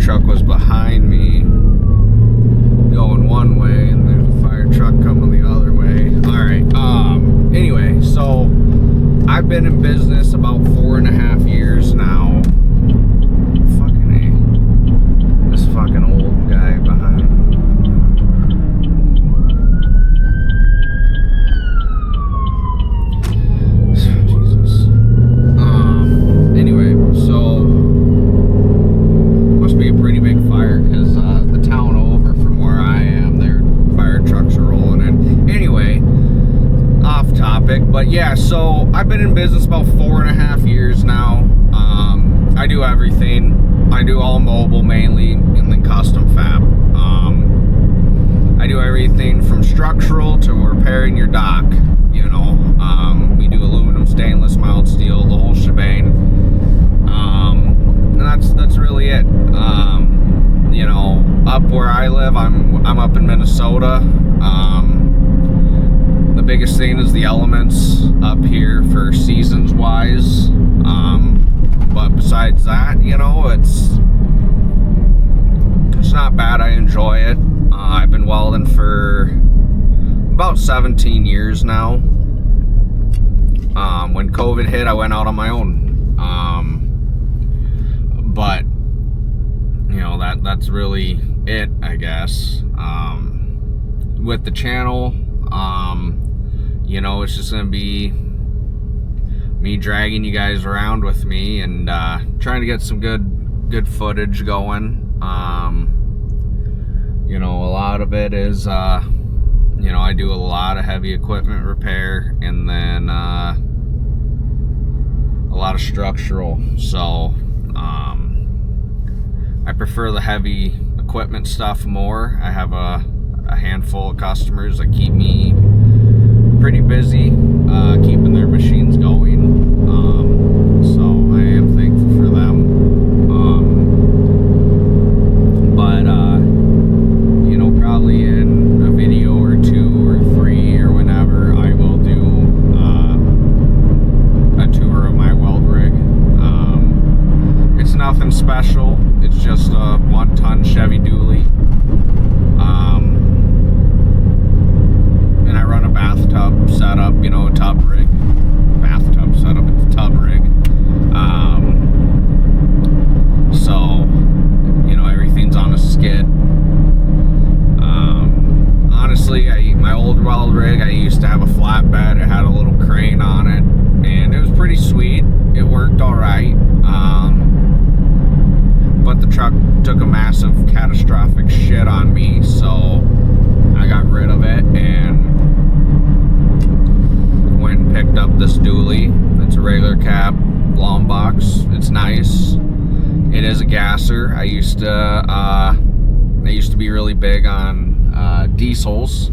truck was behind me going one way, and there's a fire truck coming the other way. All right. Anyway, so I've been in business about 4.5 years now. Fucking A. This fucking old guy behind me. Jesus. Anyway, so must be a pretty big fire, because the town over from where I am, their fire trucks are rolling in. Anyway, off topic, but yeah, so I've been in business about 4.5 years now. I do everything. I do all mobile mainly, and then custom fab. I do everything from structural to repairing your dock. You know, we do aluminum, stainless, mild steel, the whole shebang. And that's really it. You know, up where I live, I'm up in Minnesota. The biggest thing is the elements up here for seasons wise. But besides that, you know, it's not bad. I enjoy it. I've been welding for about 17 years now. When COVID hit, I went out on my own. But you know, that's really it, I guess. With the channel, you know, it's just gonna be me dragging you guys around with me and trying to get some good footage going. You know, a lot of it is you know, I do a lot of heavy equipment repair, and then a lot of structural. So I prefer the heavy equipment stuff more. I have a handful of customers that keep me pretty busy, keeping their machines going. So I am thankful for them. But you know, probably in a video or 2 or 3 or whenever, I will do a tour of my weld rig. It's nothing special. It's just a 1-ton Chevy dually. And I run a bathtub setup, you know, a tub rig. Bathtub setup, it's a tub rig. So, you know, everything's on a skid. Honestly, my old weld rig, I used to have a flatbed. It had a little crane on it, and it was pretty sweet. It worked all right. But the truck took a massive catastrophic shit on me, so I got rid of it and went and picked up this dually. It's a regular cab long box. It's nice. It is a gasser. I used to be really big on diesels.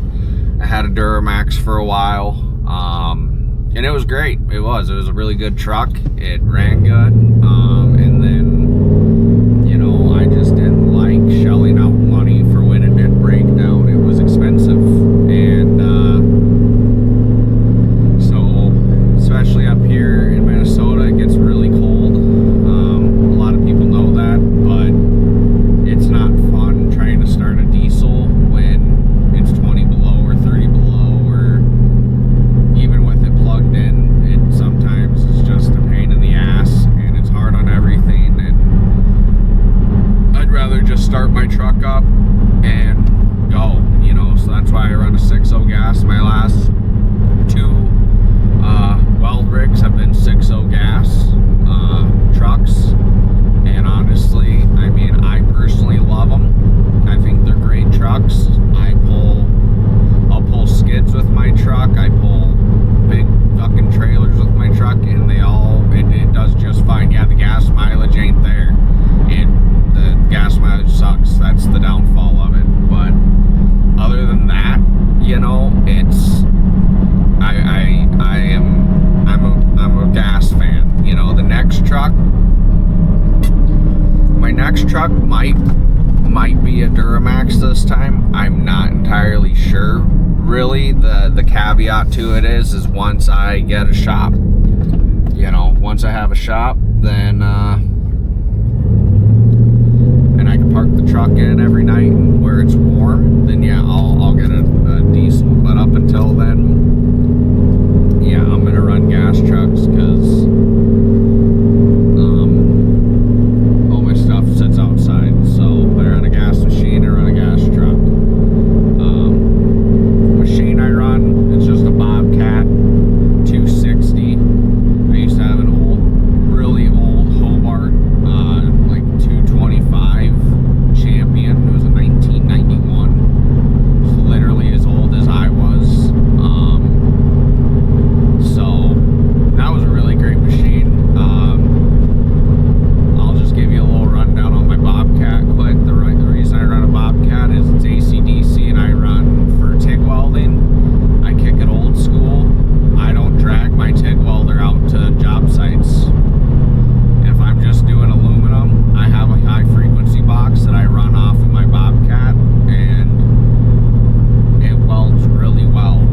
I had a Duramax for a while, and it was great. It was a really good truck. It ran good, and then, you know, I just didn't like shelling out money for when it did break down. It was expensive, and so especially up here in Minnesota, it gets really cold. A lot of people know that, but it's not fun trying to start a diesel when it's 20 below or 30 below, or even with it plugged in, it sometimes is just a pain in the ass, and it's hard on everything. And I'd rather just start my truck up and go, you know. So that's why I run a 6.0 gas. My last 2 weld rigs have been 6.0 gas trucks, and honestly, I mean, I personally love them. I think they're great trucks. I'll pull skids with my truck. I pull big fucking trailers with my truck, and it does just fine. Yeah, the gas mileage ain't there. The gas mileage sucks. That's the downfall of it. But other than that, you know, I'm a gas fan. You know, my next truck might be a Duramax this time. I'm not entirely sure. Really, the caveat to it is once I get a shop. You know, once I have a shop, then and I can truck in every night and where it's warm, then yeah, I'll get a diesel. But up until then, yeah, I'm gonna run gas trucks because all my stuff sits outside. So I run a gas machine, I run a gas truck. Machine I run, it's just a Bobcat 260. I used to have an really old Hobart, like 225 Champion. It was a 1991. It's literally as old as I was. So that was a really great machine. I'll just give you a little rundown on my Bobcat quick. The reason I run a Bobcat is it's AC/DC, and I run for TIG welding. I kick it old school. I don't drag my TIG welder out to job sites. If I'm just doing aluminum, I have a high frequency box that I run off of my Bobcat, and it welds really well.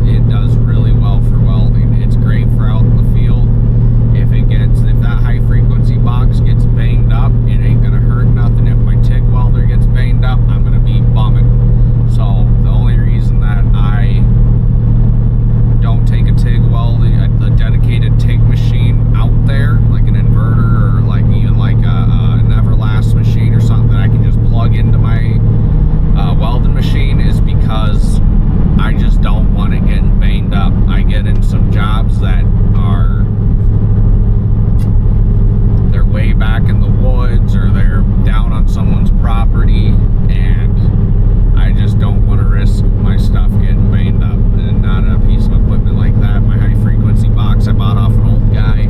It does really well for welding. It's great for out in the field. If that high frequency box gets banged up, it ain't gonna hurt nothing. If my TIG welder gets banged up, I'm gonna be bumming. So the only reason that I don't take a TIG welding, a dedicated TIG machine out there, like an inverter, or like even like an Everlast machine or something that I can just plug into my welding machine, is because I just don't want it getting banged up. I get in some jobs that they're way back in the woods, or they're down on someone's property, and I just don't want to risk my stuff getting banged up. And not a piece of equipment like that. My high frequency box I bought off an old guy,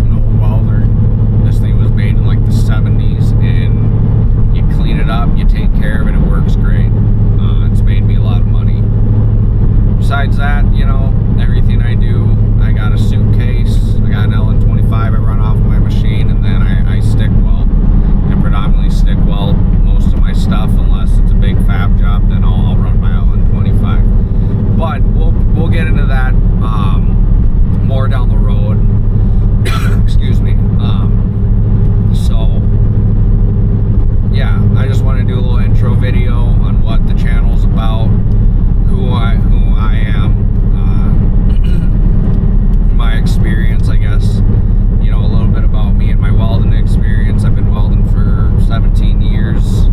an old welder. This thing was made in like the 70s, and you clean it up, you take care of it, it works great. It's made me a lot of money. Besides that, you know, everything I do, I got a suitcase, I got an LN25 I run off of my machine, and then I stick weld. I predominantly stick weld most of my stuff, unless it's a big fab job, then I'll run my LN25. But we'll get into that more down the road. Excuse me. So yeah, I just want to do a little intro video on what the channel's about, who I am, my experience, I guess. You know, a little bit about me and my welding experience. I've been welding for 17 years.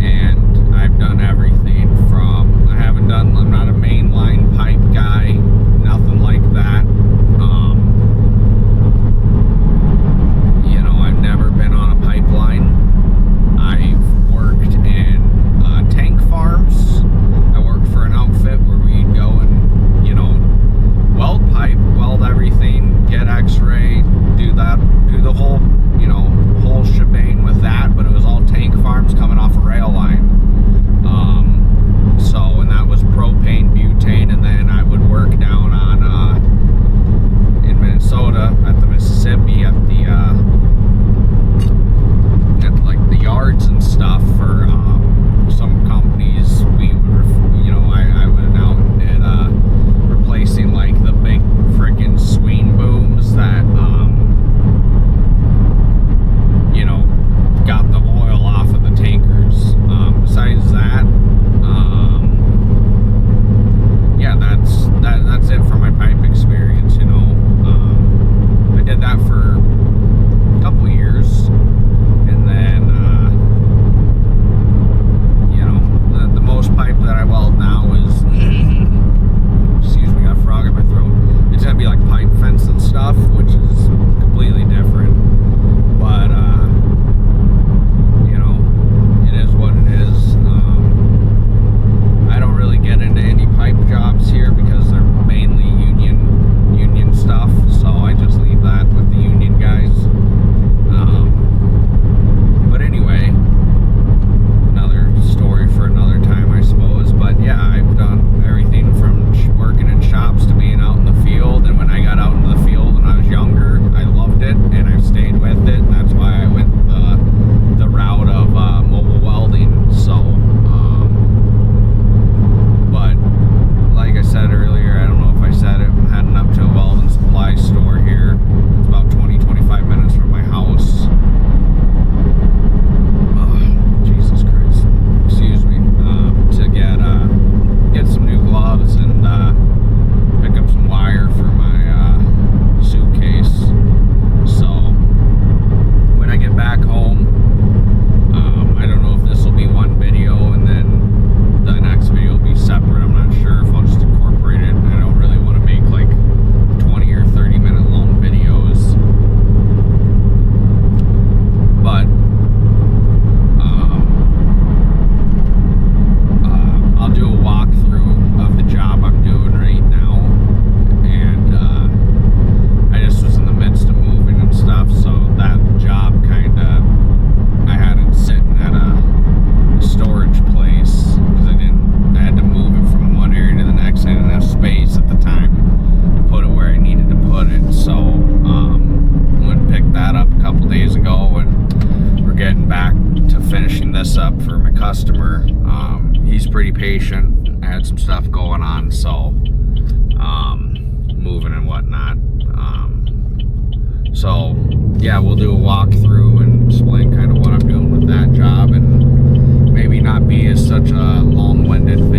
And I've done everything from, I'm not a mainline pipe guy, nothing like that. You know, I've never been on a pipeline. I've worked patient. I had some stuff going on, so moving and whatnot. So yeah, we'll do a walkthrough and explain kind of what I'm doing with that job, and maybe not be as such a long-winded